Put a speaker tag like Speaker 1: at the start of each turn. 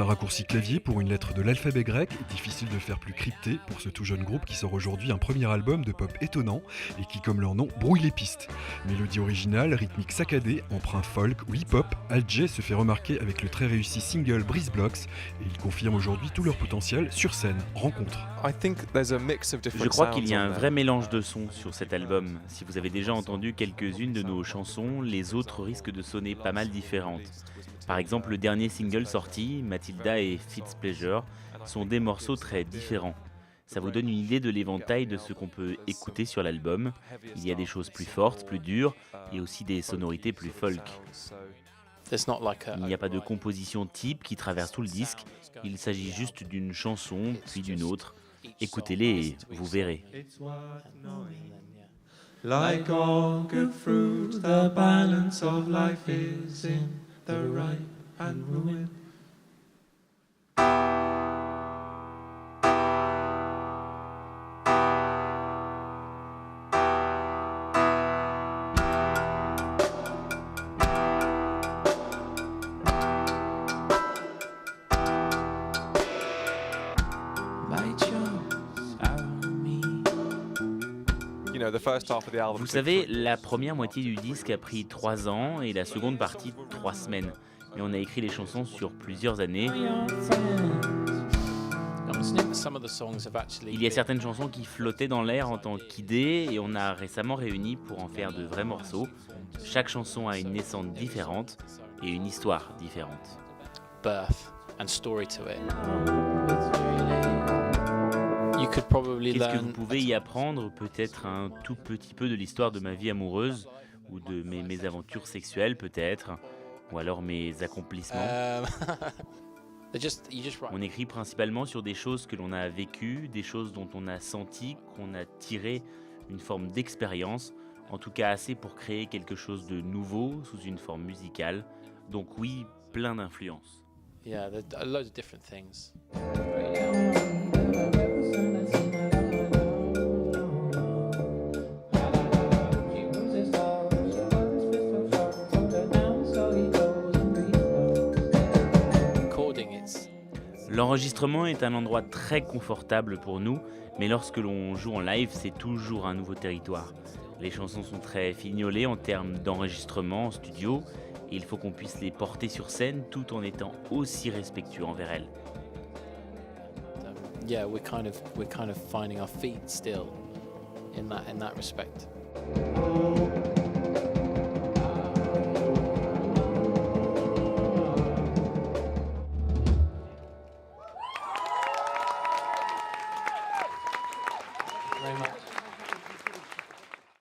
Speaker 1: un raccourci clavier pour une lettre de l'alphabet grec, difficile de faire plus crypté pour ce tout jeune groupe qui sort aujourd'hui un premier album de pop étonnant et qui, comme leur nom, brouille les pistes. Mélodie originale, rythmique saccadée, emprunt folk ou hip-hop, Alt J se fait remarquer avec le très réussi single Breeze Blocks et ils confirment aujourd'hui tout leur potentiel sur scène, rencontre.
Speaker 2: Je crois qu'il y a un vrai mélange de sons sur cet album. Si vous avez déjà entendu quelques-unes de nos chansons, les autres risquent de sonner pas mal différentes. Par exemple, le dernier single sorti, Matilda et Fitzpleasure, sont des morceaux très différents. Ça vous donne une idée de l'éventail de ce qu'on peut écouter sur l'album. Il y a des choses plus fortes, plus dures, et aussi des sonorités plus folk. Il n'y a pas de composition type qui traverse tout le disque, il s'agit juste d'une chanson, puis d'une autre. Écoutez-les et vous verrez.
Speaker 3: Like all good fruit, the balance of life is in the ripe and ruin.
Speaker 2: Vous savez, la première moitié du disque a pris 3 ans et la seconde partie 3 semaines. Mais on a écrit les chansons sur plusieurs années. Il y a certaines chansons qui flottaient dans l'air en tant qu'idées et on a récemment réuni pour en faire de vrais morceaux. Chaque chanson a une naissance différente et une histoire différente.
Speaker 4: Birth and story to it.
Speaker 2: Qu'est-ce que vous pouvez y apprendre? Peut-être un tout petit peu de l'histoire de ma vie amoureuse ou de mes mésaventures sexuelles peut-être, ou alors mes accomplissements. On écrit principalement sur des choses que l'on a vécues, des choses dont on a senti qu'on a tiré une forme d'expérience, en tout cas assez pour créer quelque chose de nouveau sous une forme musicale. Donc oui, plein d'influences.
Speaker 4: Yeah, there are loads of different things.
Speaker 2: L'enregistrement est un endroit très confortable pour nous, mais lorsque l'on joue en live, c'est toujours un nouveau territoire. Les chansons sont très fignolées en termes d'enregistrement en studio, et il faut qu'on puisse les porter sur scène tout en étant aussi respectueux envers elles.
Speaker 4: Yeah, we're kind of finding our feet still in that respect. Very much.